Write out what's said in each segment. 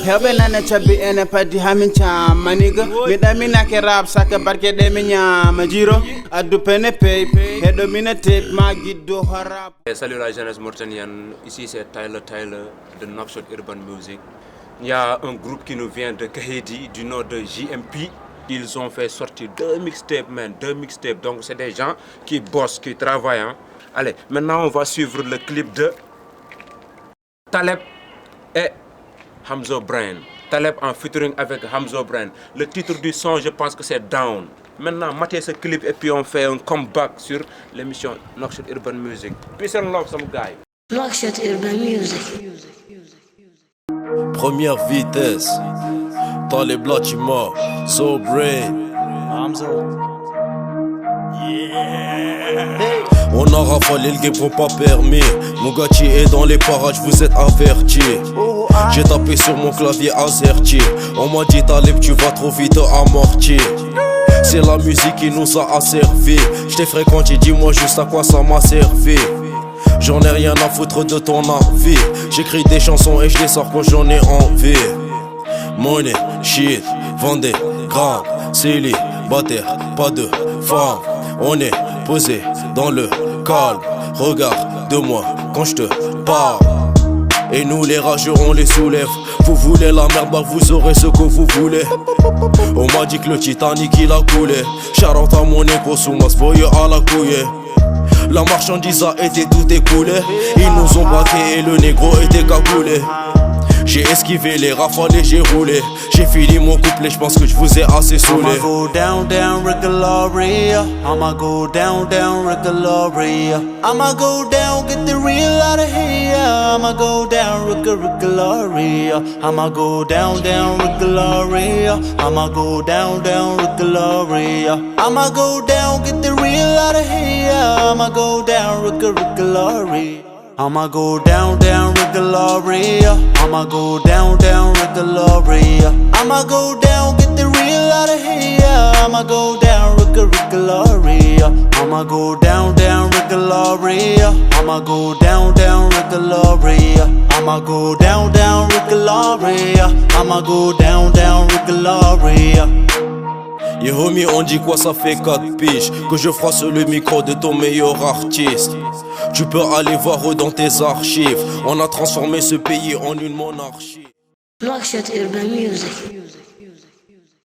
Helbe nana chabi ene padi hamin cham maniga. Midamina ke rap saka barke de minya majiro. Adu pene pay. Hedo mina tape magido harap. Salut la jeunesse mauritanienne, ici c'est Tyler de Nouakchott Urban Music. Il y a un groupe qui nous vient de Kahedi, du nord de JMP. Ils ont fait sortir deux mixtapes, donc c'est des gens qui bossent, qui travaillent. Hein. Allez, maintenant on va suivre le clip de Taleb et Hamzo Brain. Taleb en featuring avec Hamzo Brain. Le titre du son, je pense que c'est Down. Maintenant, matez ce clip et puis on fait un comeback sur l'émission Nouakchott Urban Music. Peace and love, some guy. Nouakchott Urban Music. Première vitesse, Taleb là tu m'as, So Brain. Hamzo. On a rafalé le game pour pas permis. Mougati est dans les parages, vous êtes avertis. J'ai tapé sur mon clavier AZERTY. On m'a dit Taleb tu vas trop vite amorti. C'est la musique qui nous a asservi. J't'ai fréquenté, dis-moi juste à quoi ça m'a servi. J'en ai rien à foutre de ton avis. J'écris des chansons et je les sors quand j'en ai envie. Money, shit, vendez, grave, célibataire, pas de femme. On est posé dans le calme. Regarde-moi quand je te parle. Et nous les rageux on les soulève. Vous voulez la merde, bah vous aurez ce que vous voulez. On m'a dit que le Titanic il a coulé. Shout-out à mon négro sous ma voyeux à la couille. La marchandise a été tout écoulé. Ils nous ont braqué et le négro était cagoulé. J'ai esquivé les rafales et j'ai roulé. J'ai fini mon couplet, j'pense que je vous ai assez saoulé. I'ma go down, down, Rick-a-Loria. I'ma go down, down, Rick-a-Loria. I'ma go down, get the real out of here. I'ma go down, Rick-a-Loria. I'ma go down, down, Rick-a-Loria. I'ma go down, down, Rick-a-Loria. I'ma go down, get the real out of here. I'ma go down, Rick-a-Loria. I'ma go down, down, Rick-a-Loria. I'ma go down, down, Rick-a-Loria. I'ma go down, get the real out of here. I'ma go down, Rick-a-Loria. I'ma go down, down, Rick-a-Loria. I'ma go down, down, Rick-a-Loria. I'ma go down, down, Rick-a-Loria. I'ma go down, down, Rick-a-Loria. Yeah homie, on dit quoi, ça fait 4 piges que je froisse le micro de ton meilleur artiste. Tu peux aller voir dans tes archives. On a transformé ce pays en une monarchie. Nouakchott Urban Music.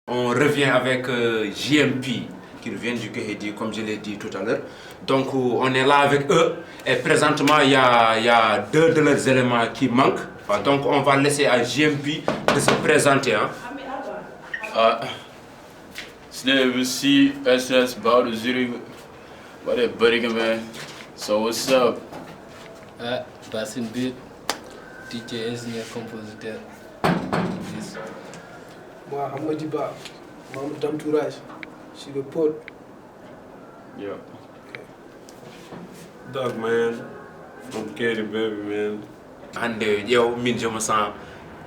On revient avec JMP qui vient du Kahedi, comme je l'ai dit tout à l'heure. Donc on est là avec eux et présentement il y a deux de leurs éléments qui manquent. Donc on va laisser à JMP de se présenter. Hein. Snevc, SS, Bowder, Zurich, what that buddy, man? So what's up? Bassin Beat, DJ ingénieur compositeur. Moi, Hamadi Ba, membre d'entourage, je suis le pote. Yeah. Dog man, from Katy Baby man. And yo, je me sens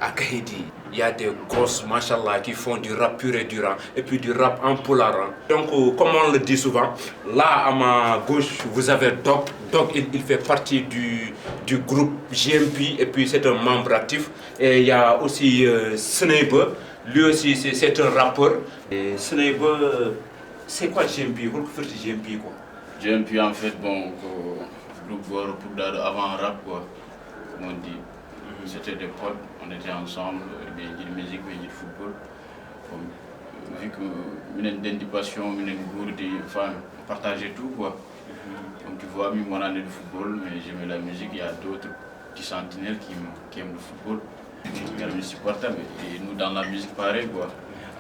à Kahedi. Il y a des gosses, machallah, qui font du rap pur et durant, et puis du rap en polar. Donc, comme on le dit souvent, là à ma gauche, vous avez Doc. Doc, il fait partie du groupe JMP, et puis c'est un membre actif. Et il y a aussi Sneiber, lui aussi c'est un rappeur. Et Sneiber, c'est quoi JMP? Vous faites JMP quoi? JMP en fait, bon, groupe avant rap quoi, comme on dit. C'était des potes, on était ensemble, des musique, des football. Vu que nous avons une passion, nous avons une on partageait tout quoi. Donc tu vois, mon année de football, mais j'aimais la musique, il y a d'autres petits sentinelles qui aiment le football. Il y a le supportable et nous dans la musique pareil quoi.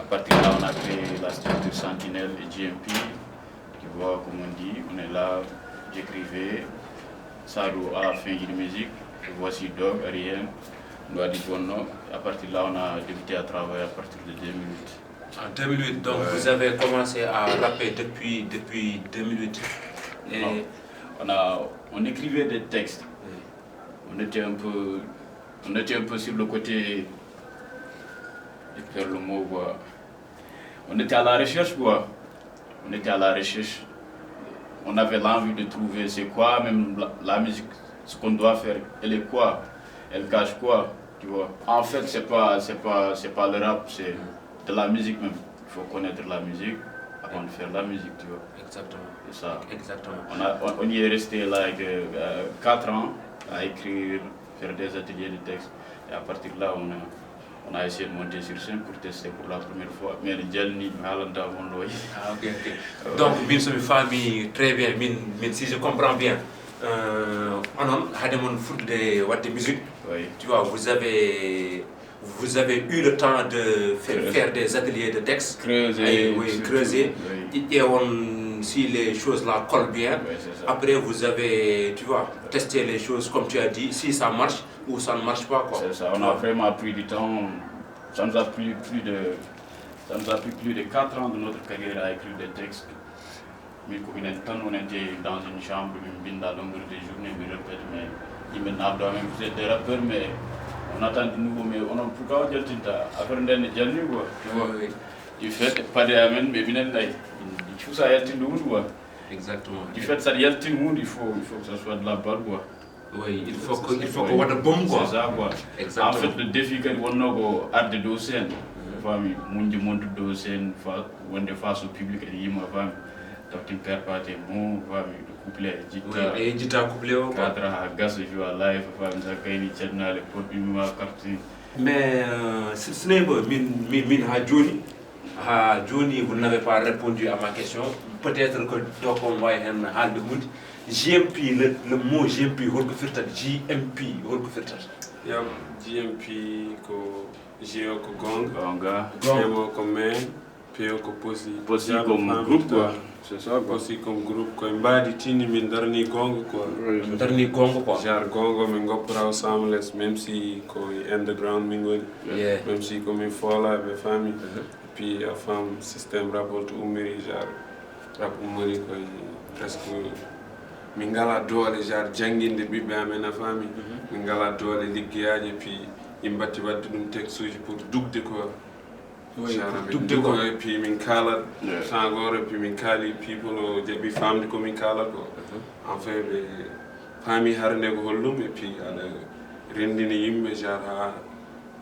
À partir de là, on a créé la structure Sentinelle et JMP. Tu vois, comme on dit, on est là, j'écrivais, Saro à la fin de la musique. Voici Dog, Ariel, Noa Dibono. À partir de là, on a débuté à travailler à partir de 2008. En 2008, donc vous avez commencé à rapper depuis 2008. Et on écrivait des textes. On était un peu sur le côté, je perds le mot quoi. On était à la recherche quoi. On était à la recherche. On avait l'envie de trouver c'est quoi même la musique. Ce qu'on doit faire, elle est quoi? Elle cache quoi? tu vois. En fait, c'est pas le rap, c'est de la musique même. Il faut connaître la musique avant de faire la musique, tu vois. Exactement. C'est ça. Exactement. On y est resté là 4 ans à écrire, faire des ateliers de texte. Et à partir de là, on a essayé de monter sur scène pour tester pour la première fois. Mais le gel ni malanda mon loy. Ah, ok. Donc, bien sûr, famille, très bien. Si je comprends bien, on a des de musique. Oui. Tu vois, vous avez eu le temps de faire des ateliers de texte. Creuser. Creuser. Oui. Et si les choses là collent bien, Oui, après vous avez, tu vois, testé les choses comme tu as dit, si ça marche ou ça ne marche pas, quoi. C'est ça, on a vraiment pris du temps. Ça nous a pris plus de 4 ans de notre carrière à écrire des textes. Mais comme on était dans une chambre, une à longueur de journée, mais répète, mais maintenant, vous êtes des rappeurs, mais on attend de nouveau, mais on a pourquoi dire tout ça. Après, on a déjà vu, quoi. Du fait, pas de amen, mais bien là. Il faut ça y aller tout quoi. Exactement. Du fait, ça y aller tout le monde, il faut que ça soit de la balle, quoi. Oui, il faut qu'on voit de bombe, quoi. C'est ça, quoi. Exactement. En fait, le défi que on a de dossier, famille, monde du monde de dossier, on est face au public, et ma femme, donc tu perds pas tes mots, famille, le couplet, oui, et dit à couplet, cadre à gaz, je joue à live, famille, ça quand il tient dans les potes, il m'a capté. Mais ce n'est pas Johnny, vous n'avez pas répondu à ma question. Peut-être que donc on va y aller de mood. GMP, le mot GMP, GMP, GMP ko Gio ko Gong, Gonga, Gemo ko Man, Pio ko Posi. Posi comme groupe quoi. C'est ça quoi. Posi comme groupe ko mbadi tini min darni Gong quoi. Darni Gong quoi. Jar Gongo min gopra ensemble même si ko underground min woni. Même si ko min fola be famille. Puis a femme système rapport to umiri jar rap umiri ko presque min ngala doole jar janginde bibbe amen a fami min ngala doole liggeyaaje puis imbatti wadde dum texte uji pour dugde ko dugde ko et puis min kala tangore puis min kali people o jabi famde ko min kala ko en fait be fami harne ko hollum et puis ala rendini yimbe jar ha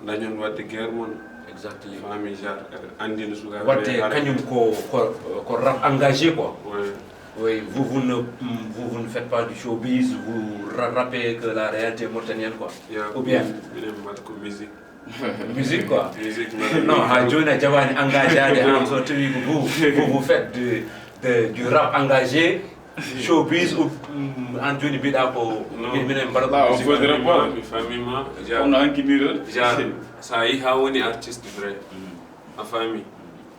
dañon wadde guerre mon exactement famille jar andina suka wadde kanyum ko rap engagé quoi. Oui, vous ne faites pas du showbiz, vous rappez que la réalité mauritanienne quoi. Ou bien musique. Musique quoi. Musique. Non, Johnny Javani engagé, vous faites du rap engagé, showbiz ou en Johnny Bida pour on faudrait pas, famille on a un qui mire. Ça y a un artiste vrai, ma famille.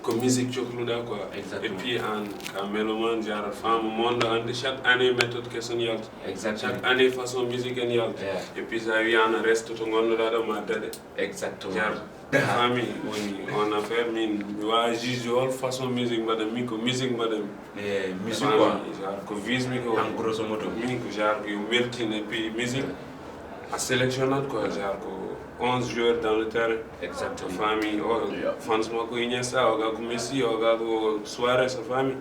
Comme musique chokluda quoi. Exactement. Et puis en mélomane genre femme monde chaque année méthode que son yalt. Exactement. Chaque année façon musique en yalt. Et puis ça y a un reste to ngondo da ma dade. Exactement. Genre famille on a fait min wa jijol façon musique madame mi ko musique madame. Musique quoi. Genre ko vise mi ko en grosso modo mi ko genre yo meltine et puis musique à sélectionner quoi genre ko 11 joueurs dans le terrain. Exactement. Famille, franchement, quand il y a ça, on a Messi, on a soirée, sa famille.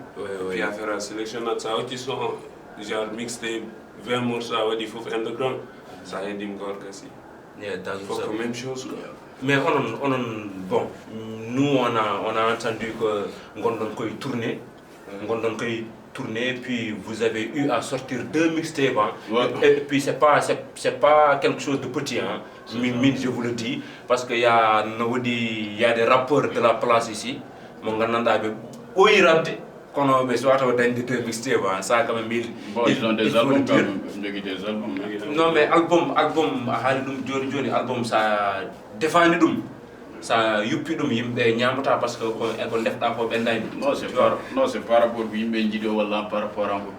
Puis à faire la sélection, ça aussi sont genre mixtape, 20 morceaux, il faut faire underground. Ça aide encore aussi. Il faut la même chose. Mais bon, nous on a entendu que Ngondon koy tourner, puis vous avez eu à sortir 2 mixtapes. Et puis c'est pas quelque chose de petit, hein. Je vous le dis, parce qu'il y a des rappeurs de la place ici. Mon gars, qu'on a besoin de 2 mixtapes, ça quand même ils ont des albums quand même. Non mais album album ça défend ça yupi dum yimbe ñamata parce que ko defta ko bendani. Non c'est par rapport à yimbe jido wala par rapport à ko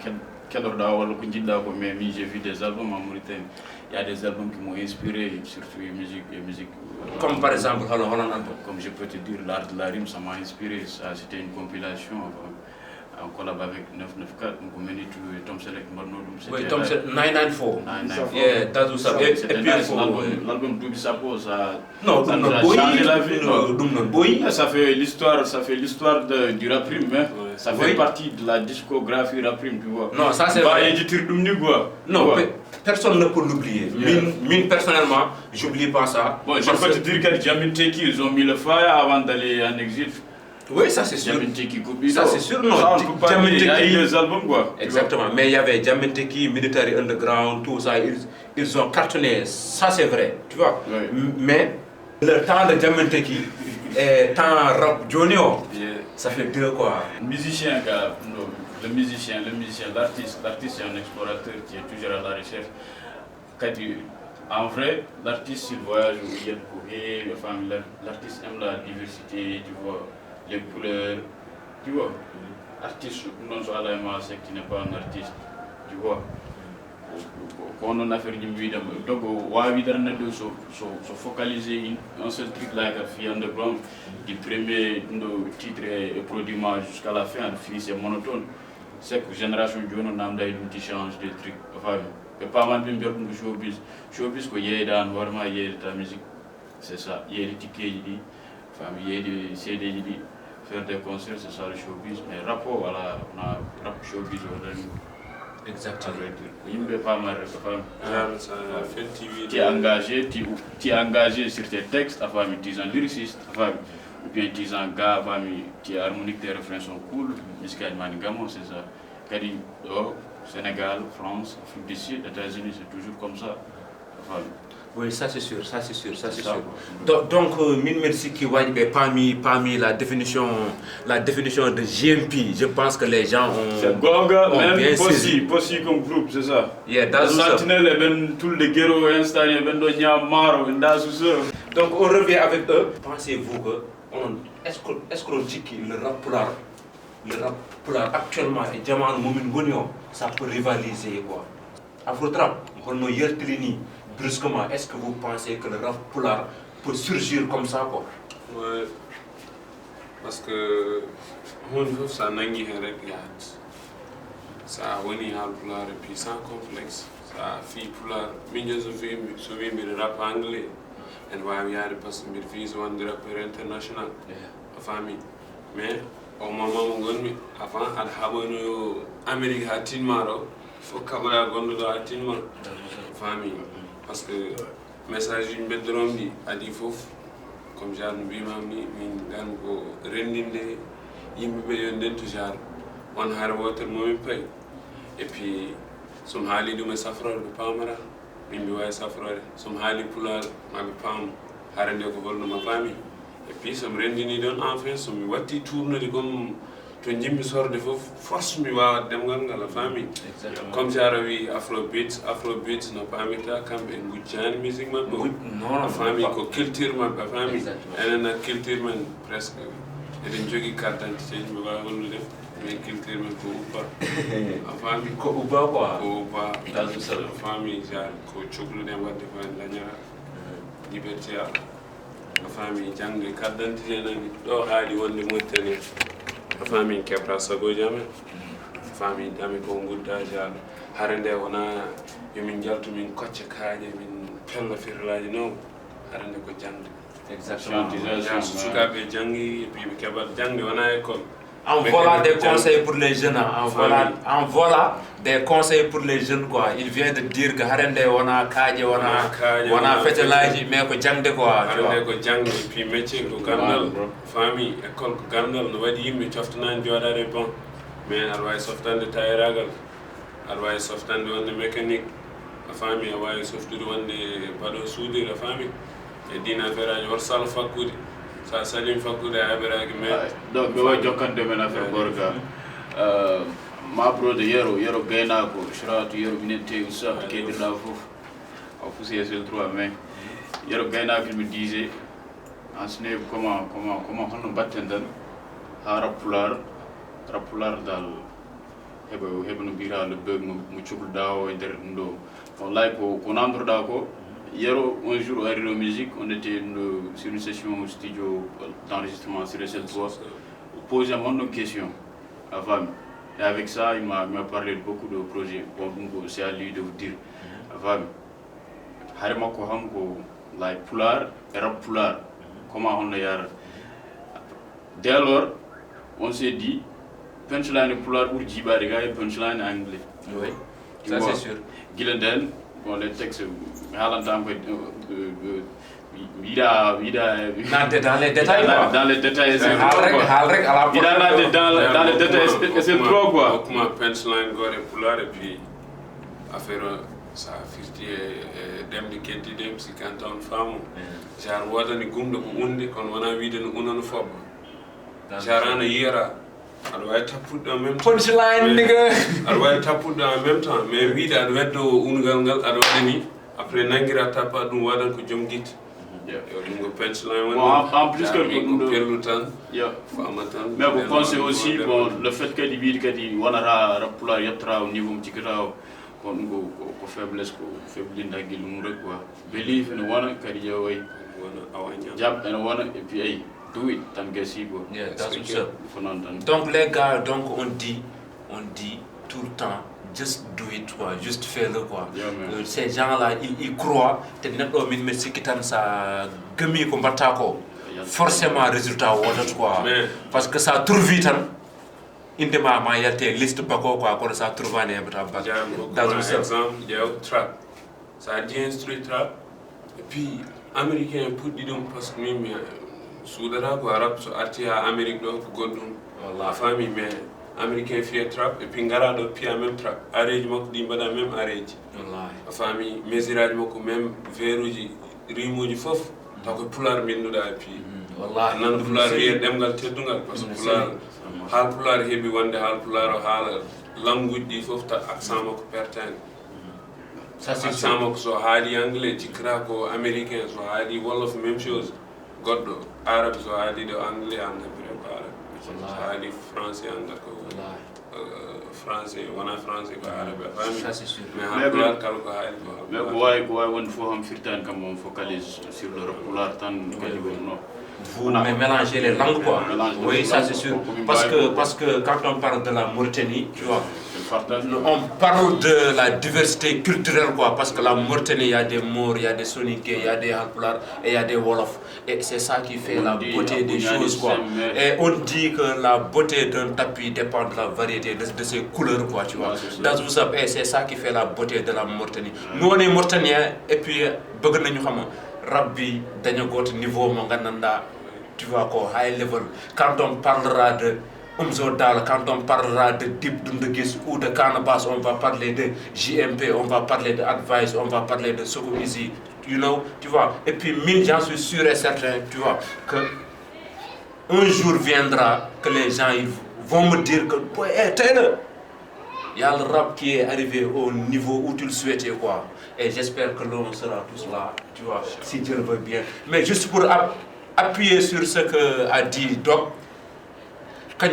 kedorda wala ko jidda ko mais j'ai vu des albums en Mauritanie. Il y a des albums qui m'ont inspiré, surtout musique. Comme par exemple, comme je peux te dire, l'art de la rime, ça m'a inspiré. Ça, c'était une compilation en collab avec 994, Moukoumenitou et Tom Select Marnodum. Oui, Tom Select 994. Yeah, that's what's up. L'album Doubi Sapo, ça a changé la vie. Ça fait l'histoire du rap rime, hein. Ça fait partie de la discographie rap rime, tu vois. Non, ça c'est vrai. Non, personne ne peut l'oublier. Mine, personnellement, j'oublie pas ça. Bon, je peux te dire que Jamin Teki, ils ont mis le feu avant d'aller en exil. Oui, ça c'est sûr. Jamin Teki, ça c'est sûr, non. Il y a eu des albums, quoi. Exactement, mais il y avait Jamin Teki, Military Underground, tout ça, ils ont cartonné, ça c'est vrai, tu vois. Ouais. Mais le temps de Jamin Teki et temps rap Jonio, ça fait deux quoi. Musicien, le musicien, l'artiste est un explorateur qui est toujours à la recherche. En vrai, l'artiste il voyage où il y a de enfin, l'artiste aime la diversité, tu vois, les couleurs, tu vois. Artiste, non seulement c'est qui n'est pas un artiste, tu vois. Quand on a fait une vidéo, donc on va se focaliser un seul truc là qui est underground, du premier titre et produit jusqu'à la fin, c'est monotone. C'est que la génération de nous a des change de trucs. Enfin, et pas mal de showbiz. Showbiz, il y a vraiment de la musique. C'est ça. Il y a des tickets, il y a des CD, faire des concerts, c'est ça le showbiz. Mais rapport, voilà, on a rap showbiz aujourd'hui. Exactement. Il me fait pas mal. Tu es engagé sur tes textes, tu es un lyriciste, ou bien tu es un gars, tu es harmonique, tes refrains sont cool, musicalement, c'est ça. Sénégal, France, Afrique du Sud, États-Unis, c'est toujours comme ça. Oui, ça c'est sûr, ça c'est sûr. Donc, merci qui parmi la définition de GMP, je pense que les gens ont. C'est Gonga, même bien Possi comme groupe, c'est ça. Yeah, that's Sentinelle et ben tout le guerreau installé, ben do Niamaro, donc on revient avec eux. Pensez-vous que est-ce que le rap polar actuellement et Jaman Momin Gonyo, ça peut rivaliser quoi? Afro-trap, on a yertelini. Brusquement, est-ce que vous pensez que le rap polar peut surgir comme ça quoi? Ouais, parce que ça n'a ça a wani hal polar et puis sans complexe, ça fait polar. Minyo souvent le rap anglais, et why we are parce que wir fils one rapper international, famille. Mais au moment où avant al habonu Amérique hatin maro, faut kabla gondo hatin maro, famille. Parce que message yi bedrom bi adi fof comme genre bi mamni min dan ko rendinde yimbe be yonden to genre on har wotel momi pay et puis som hali dum safrol be pamara min bi way safrol som hali pular ma be pam harande ko holno ma fami et puis som rendini don enfin som watti tourner comme to jimmi sorde fof force mi wawa demgal ngal la famille comme genre wi afrobeat no pamita kambe ngujjani musique man do non famille ko culture man ba famille enen culture man presque eden jogi carte d'identité mi wawa wonnude mais culture man ko uba famille ko uba quoi ko uba dans sa famille genre ko choklude wadde fa lañara liberté a famille jangde carte d'identité nan do haali wonde mottani famille kebra sago jame famille dami ko ngudda jall harande wona yomin jaltu min kocce kaaje min pello firlaji no harande ko jangde exactement sukabe jangi bi kebal jangde wona école en voilà des conseils pour les jeunes en voilà des conseils pour les jeunes quoi il vient de dire que harande wona kaaje wona fetelaji mais ko jangde quoi harande ko jangde puis métier ko gandal famille école ko gandal no wadi yimbe coftanani jodade bon mais ar way softande tayragal ar way softande wonde mécanique famille ar way softude wonde bado soudure famille e dina feraji war sal fakkude sa salim fakkude abiraki mais donc be way jokkande men affaire gorga ma brode yero gayna ko shratu yero minete usa kedirna fof au poussier sur 3 mai yero gayna ko me disait en ce comment on batten dan ha rapular dal hebe no bira le beug mu chukul dawo e der ndo on lay ko nandroda ko Hier, un jour, à la musique, on était sur une session au studio d'enregistrement sur les 3. On posait une question à Vam. Et avec ça, il m'a parlé de beaucoup de projets. Bon, c'est à lui de vous dire. Vam, Harima Kohamko, like Pular, et Rap Pular. Comment on l'a Dès lors, on s'est dit, punchline Pular ou Djiba, les gars, punchline anglais. Oui, ça c'est sûr. Gilenden, bon les textes haalantam koye wiɗa nante dans les détails quoi. dans les détails c'est haal rek ala wiɗa nante dans les détails c'est trop quoi hokkuma punchline gore pulaar et puis affaire ça firti demde keddidem si kan tawn faamu genre wodani gumɗo ko unde kono wona wiide no unano fobba genre ana yiyara aɗa wawi tappude en même temps punchline nigga aɗa wawi tappude en même temps mais wiide aɗa weddo ungal ngal aɗa waɗani après nanguira tappa ɗum waɗan ko joom guite ɗum ko punchline woni en plus que ko pellu tan fama tan mais ko conseil aussi bon le fait kadi wiide kadi wonata rap pulaar yettata o niveau mo cikkata o ko ɗum ko faiblesse ko faiblinde hakkille mum rek quoi believe ene wona kadi ƴeewoy wona awaña jab ene wona et puis ay do it tan gasi quoi that's what's up. ko non tan Donc les gars, donc on dit tout le temps, just do it quoi, juste fais-le quoi. Ces gens-là, ils croient, te neɗɗo min sikkitan sa gëmi ko mbatta ko, forcément résultat wodat quoi. Parce que ça trouve vite tan, indema ma yalte liste bako quoi, kono ça trouve ane hebata bak. That's what's up. Exemple, ƴeew trap. Ça dit street trap. Et puis américain puɗɗi ɗum parce que min suudata ko arab so arti ha Amérique ɗo ko goɗɗum a faami mais américain fiya trap et puis ngara ɗo piya même trap areji makko ɗi mbaɗa même areji a faami mesure aji makko même vers uji rime uji fof taw ko pulaar binduɗa et puis nan pulaar wiye ɗemgal teddugal par ce que pulaar haal pulaar heeɓi wonde haal pulaar o haala langue uji ɗi fof ta accent makko pertani accent makko so haali anglais jikkata ko américain so haali wolof même chose goɗɗo arabe so haali ɗo anglais anda bire ko arabe so haali français anda ko français wona français ko arabe a faami mais haalpulaar kala ko haali ko mais ko wawi wonde fof ham firtani kam on focalise sur le pulaar tan kadi wonno vous mélangez les langues quoi. Oui, ça c'est sûr. Parce que quand on parle de la Mauritanie, tu vois, on parle de la diversité culturelle quoi. Parce que la Mauritanie, il y a des Maures, il y a des Soninké, il y a des Halpulaar et il y a des Wolof. Et c'est ça qui fait la beauté des choses quoi. Et on dit que la beauté d'un tapis dépend de la variété de ses couleurs quoi, tu vois. Et c'est ça qui fait la beauté de la Mauritanie. Nous on est Mauritaniens et puis bëgg nañu xam Rabbi dañu goto niveau mo gananda tu vois ko high level quand on parlera de Omzo Dollar, quand on parlera de Dip Doundou Guiss ou de Canabasse, on va parler de JMP, on va parler de Advice, on va parler de Soko Easy, you know, tu vois. Et puis j'en suis sûr et certain, tu vois, que un jour viendra que les gens ils vont me dire que il y a le rap qui est arrivé au niveau où tu le souhaitais quoi. Et j'espère que l'on sera tous là, tu vois, si Dieu le veut bien. Mais juste pour appuyer sur ce que a dit Doc, ça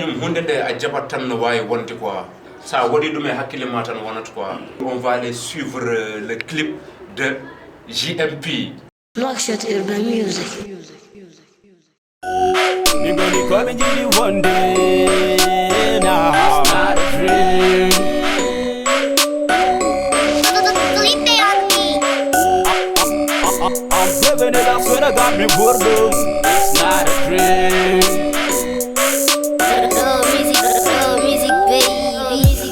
on va aller suivre le clip de JMP. Nouakchott Urban Music. You're gonna come and give you one day. Now, it's not a dream. I'm living it up when I got me bordeaux. It's not a dream.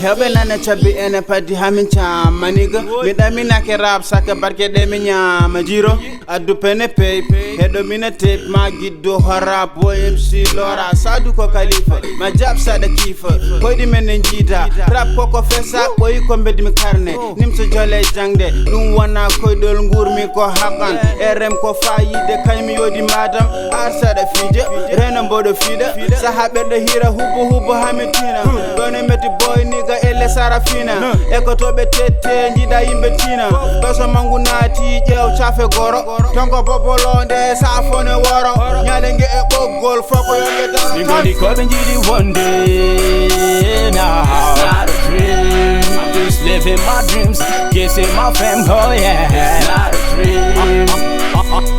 Hebe nane chabi ene padi hamin chama nigga Mida mina ke rap saka barke de mi nyama jiro Adu pene pay Hedo mina tape ma giddo harap Boy MC Lora Sadu ko Khalifa Ma jab sada kifa Koy di men njida Rap koko fesa Boy kombe di mi karne Nim so jole jangde Dum wana koy dol ngur mi ko hakan RM ko fayi de kanymi yodi madam Ar sada fije Rena mbodo fida Sahabe de hira hubu hamitina Gone meti boy nigga ele sarafina eko tobe tete njida yimbe tina doso mangu nati jew chafe goro tongo bobolonde safone woro nyalenge e bogol foko yonge tan we gonna come and give you one day now it's not a dream I'm just living my dreams kissing my fam oh yeah it's not a dream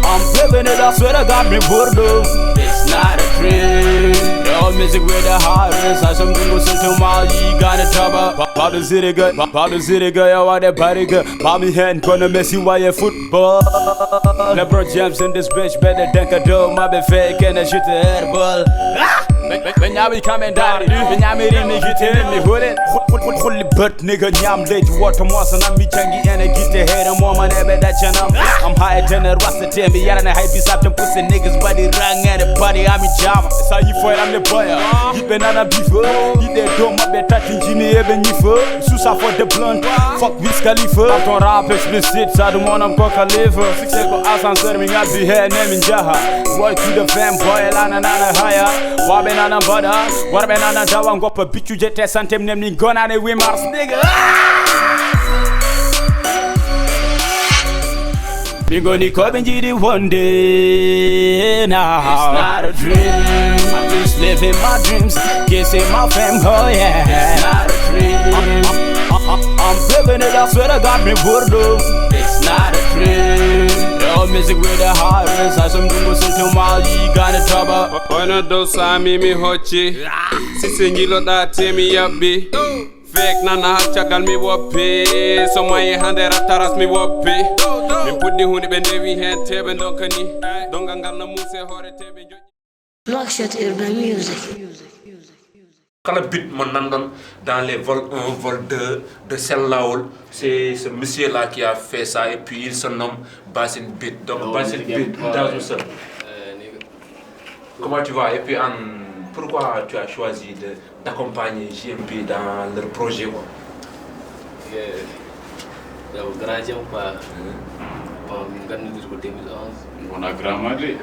I'm living it I swear to God me bordeaux it's not a dream the old music with the heart is I some gringo to Mali got a trouble Pop the city girl, pop the city girl, yo, what that body girl. Pop me hand, gonna mess you while you football. LeBron James in this bitch, better than a dog. My be fake and I shoot the head ball. When y'all be coming down, when y'all me in me get in me, hold it. Fully butt nigga, nyam late water once and I'm me changi and I get the head and woman ever that you know. I'm higher than a rasta tell me, and I hype is up them pussy niggas body rang and the body I'm in jam. That's how you fight, I'm the boy. You been on a before, you there don't my better touching Jimmy even you for. Susa for the blunt, fuck Wiz Khalifa. I'm ton rap explicit, so I don't want coca liver. Six go ass and serving up the hair name in Jaha. Boy to the fam, boy, lana higher. Waben on a butter, waben on a dawa, go for bitch you jet test and them name gun and a we Mars nigga. We gonna come and get it one day now. It's not a dream, I'm just living my dreams, kissing my fam, oh yeah. It's not a dream, I'm living it, I swear to God me burdo. It's not a dream. Yo, music with the hardest, I some dungo to Mali, got a trouble. Bueno dosa mi hochi, sisi njilo da temi yabi. Fake nana chagal mi wopi, so my hand taras mi wopi. Mi pudi huni bendevi hand tebe donkani, dongangal na muse hore tebe. Nouakchott Urban Music. Quand le but mon nandon dans les vols 1, vol 2 de Sellaoul, c'est ce monsieur là qui a fait ça et puis il se nomme Bassin Beat. Donc Bassin Beat dans ça. Comment tu vas et puis pourquoi tu as choisi d'accompagner JMP dans leur projet quoi? Grand jam quoi. Bon, nous ko 2011. On a grand madé.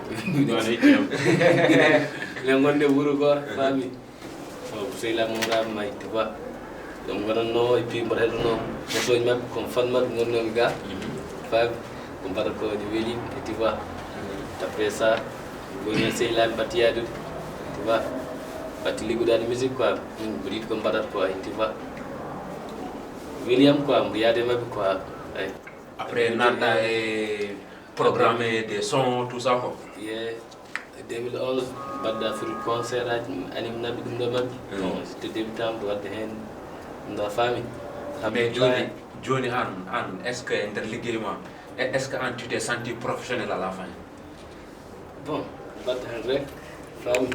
Le ngonde buru ko fami. C'est la mora mai tu vois. Donc non et puis moi non. Je suis même comme fan ma mon gars. Fab on parle ko du weli et tu vois. Après ça, on essaie la batia tu vois. Bati ligu de musique quoi. On dit comme parle quoi tu vois. William quoi, on y a des meubles quoi. Après Nanda est programmé des sons tout ça quoi. Yeah. 2011 badda furi concert anim nabi dum do mabbi non c'était débutant do wadde hen ndo fami mais Johnny est-ce que interligément est-ce que tu t'es senti professionnel à la fin? Bon badda hen rek fami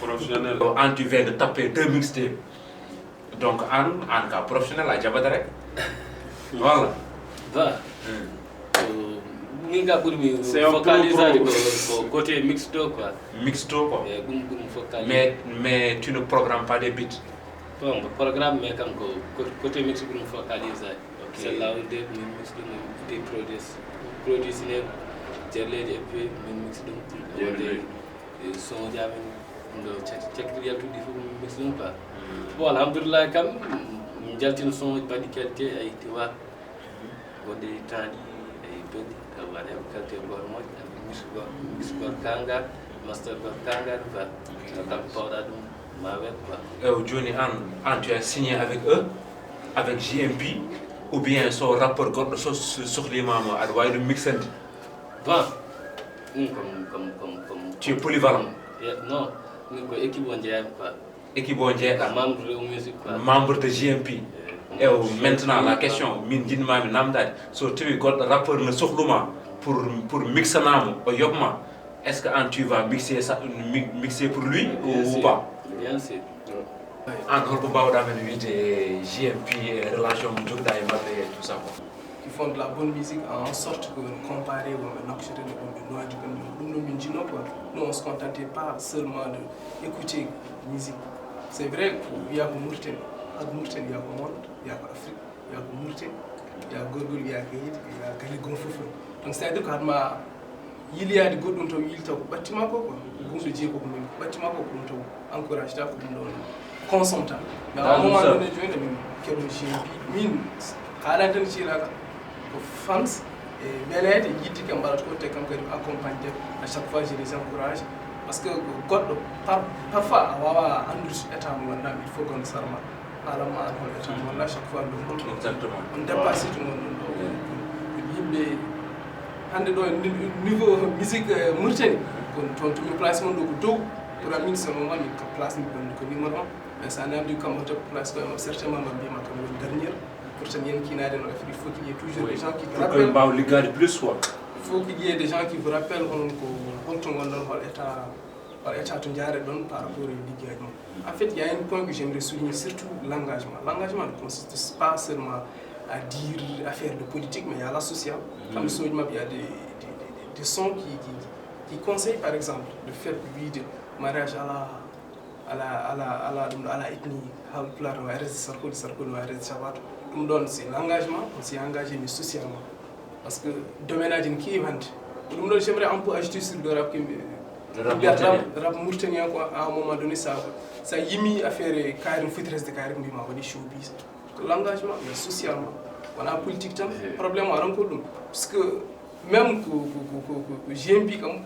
professionnel tu viens de taper 2 mixtapes donc en cas professionnel à jabada rek voilà va c'est focalisé au côté mixto quoi. Mixto quoi. Mais tu ne programmes pas des beats. Bon, programme mais comme côté mix pour focaliser. C'est là où des mix des produits et puis mix donc des sons jamin ndo check il tout mix donc quoi. Bon alhamdulillah kam jaltino son badi qualité ay tu vois. Gonde tani ay bedi wala qualité gor mo mix gor kanga master gor kanga va tam pawda dum ma web quoi. Johnny tu as signé avec eux avec JMP ou bien son rapport gor sur les mamans ad way le mixend. Bon comme tu es polyvalent. Non, ko équipe on dirait quoi. Équipe on dirait membre de musique quoi. Membre de JMP. Et maintenant la question min jinma mi namdade so tawi goddo rappeur ne sohluma pour mixanamo o yobma est-ce que tu vas mixer ça mixer pour lui ou pas? Bien sûr. Holko bawda men wiide JMP relation mo jogda e mabbe et tout ça quoi. Qui font de la bonne musique en sorte que comparer au Nouakchott et au Noir du Cameroun, nous min jino quoi. Nous on se contentait pas seulement de écouter musique. C'est vrai qu'il y a Mauritanie, il y a Monde, il y a Afrique, il y a Mauritanie, il y a Gorgol, il y a Kayit, il y a Galigon Foufou. Donc c'est-à-dire qu'il y a des godons qui ont été bâtiment quoi. Vous le dites comme bâtiment quoi pour nous encourager à consommer. Mais à un moment donné, je vais dire que le mine à la dernière fois, les fans et les gens qui ont accompagné à chaque fois je les encourage parce que parfois il faut qu'on s'arme à chaque fois on dépasse tout le monde niveau musique Mauritanie on place mon pour la mine ce moment place numéro 1 mais ça n'a dû comme place certainement ma dernière pour ce qui n'a rien il faut qu'il y ait toujours des gens qui te rappellent. Il faut qu'il y ait des gens qui vous rappellent par rapport au ligue. En fait, il y a un point que j'aimerais souligner, surtout l'engagement. L'engagement ne consiste pas seulement à dire, à faire de politique, mais il y a la sociale. Comme il y a des sons qui conseillent, par exemple, de faire de mariage à la ethnie, c'est l'engagement, on s'est engagé mais socialement. Parce que domaine qui est j'aimerais un peu ajouter sur le rap rap mauritanien quoi, à un moment donné ça y mis à faire carré foutresse de carré mais ma wadi showbiz. L'engagement mais socialement. On a politique temps problème à rencontrer parce que même que GMP comme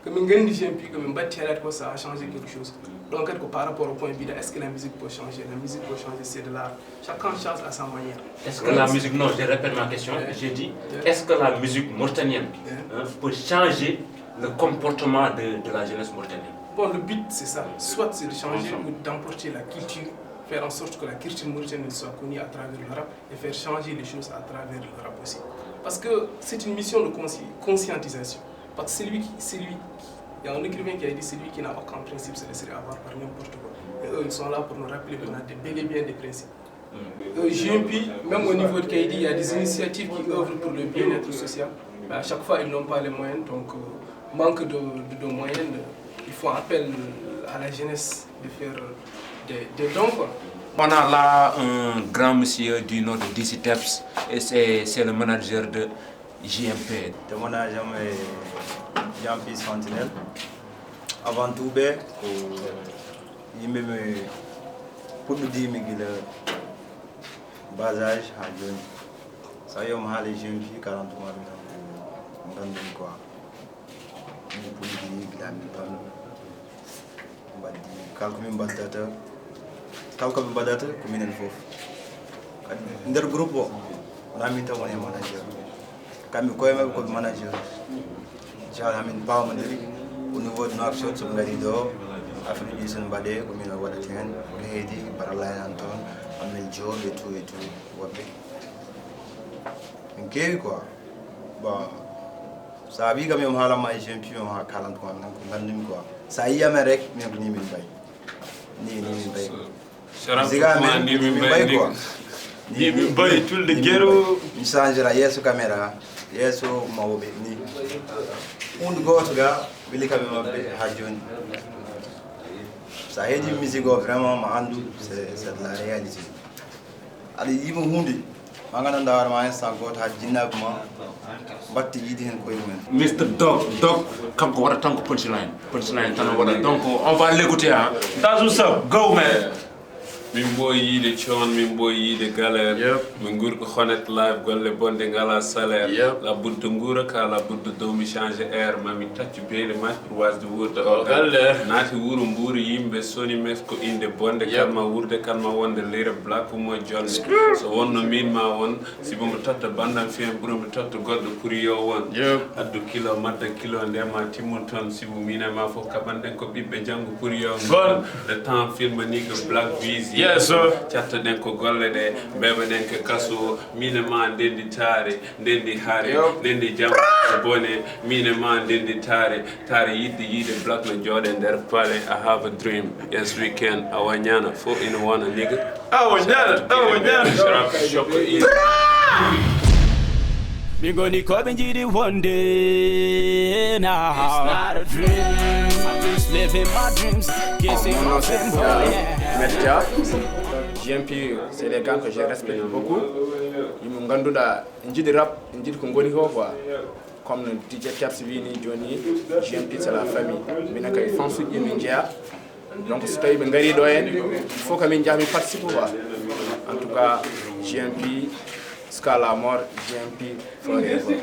GMP comme quoi ça a changé quelque chose. Donc par rapport au point de vue est-ce que la musique peut changer? La musique peut changer, c'est de l'art. Chacun change à sa manière. Est-ce que la musique, non, je répète ma question, j'ai dit, est-ce que la musique mauritanienne peut changer le comportement de la jeunesse mauritanienne? Bon, le but c'est ça, soit c'est de changer ou d'emporter la culture, faire en sorte que la culture mauritanienne soit connue à travers le rap et faire changer les choses à travers le rap aussi. Parce que c'est une mission de conscientisation. Parce que il y a un écrivain qui a dit celui qui n'a aucun principe se laisserait avoir par n'importe quoi. Et eux, ils sont là pour nous rappeler qu'on a bel et bien des principes. GMP, même au niveau de KD, il y a des initiatives qui œuvrent pour le bien-être social. Mais à chaque fois, ils n'ont pas les moyens, donc manque de moyens. Il faut appel à la jeunesse de faire des dons, quoi. On a là un grand monsieur du nom de DC Teps et c'est le manager de JMP. Le manager est JMP Sentinelle. Avant tout, il me pour me dire que le bas âge a jeune. Ça y est, on a les JMP 40 mois. On a quoi? Pour dire qu'il a mis dans le kalko ɓe mbaɗata ko minen fof kadi nder groupe o wona min tan woni manager kamɓe koye maɓɓe koɓe manager jaa min pawmodiri au niveau de Nouakchott soɓe ngari ɗo affaire uji sen mbaɗe ko min o waɗata hen ko heedi barallah en toon amin jooɗo et tout woɓɓe min keewi quoi bon sa wi kam yomi haalanma e GMP mi ha kalantuma min ko gandumi quoi sa yiyame rek min ko ni min mbayi ni min mbayi ni bay tulde gero mi changera yeso caméra yeso mawbe ni hunde goto ga wili kambe mabbe ha joni sa heedi musique o vraiment ma andu c'est la réalité ali yimo hunde ma gananda war ma instant goto ha jinnabe ma batti yidi hen koy men Mr Dog kam ko wada tanko punchline tan wada donc on va l'écouter hein Dazou Sab go man. Min boy yiide coon min boy yiide galère min guurko honet live golle bonde ngala salaire la budde nguura ka la budde dow mi change air mami taccu beele match pour wasde wurde o galère naati wuro mbuuri yimɓe soni mes ko inde bonde kalma wurde kalma wonde leyre black mo jonde so wonno min ma won sibo mo totta bandam fiyen ɓuro mi totta goɗɗo pour yo won addu kilo madda kilo ndema timmun toon sibo mine ma fof kaɓanɗen ko ɓiɓɓe janggo pour yo gon le temps film ni ko black visi yes chatta den ko golle de bebe den ko kaso mine ma ndendi tare ndendi hare ndendi jam bone mine ma ndendi tare yidde black no jode der pale I have a dream yes we can awanyana 4 in 1 nigga awanyana sharap shoko in Me gonna come and get it one day now. It's not a dream. I'm just living my dreams. Kissing my friend, Medja. GMP, c'est des gars que je respecte beaucoup. Ils m'ont gardé là, ils disent rap, ils disent qu'on connaît quoi. Comme le DJ Teps Vini, Johnny, GMP c'est la famille. Mais n'a qu'à faire soutien Medja. Donc c'est pas une galerie d'oyen. Il faut que Medja participe quoi. En tout cas, GMP. Scala mort, GMP forever.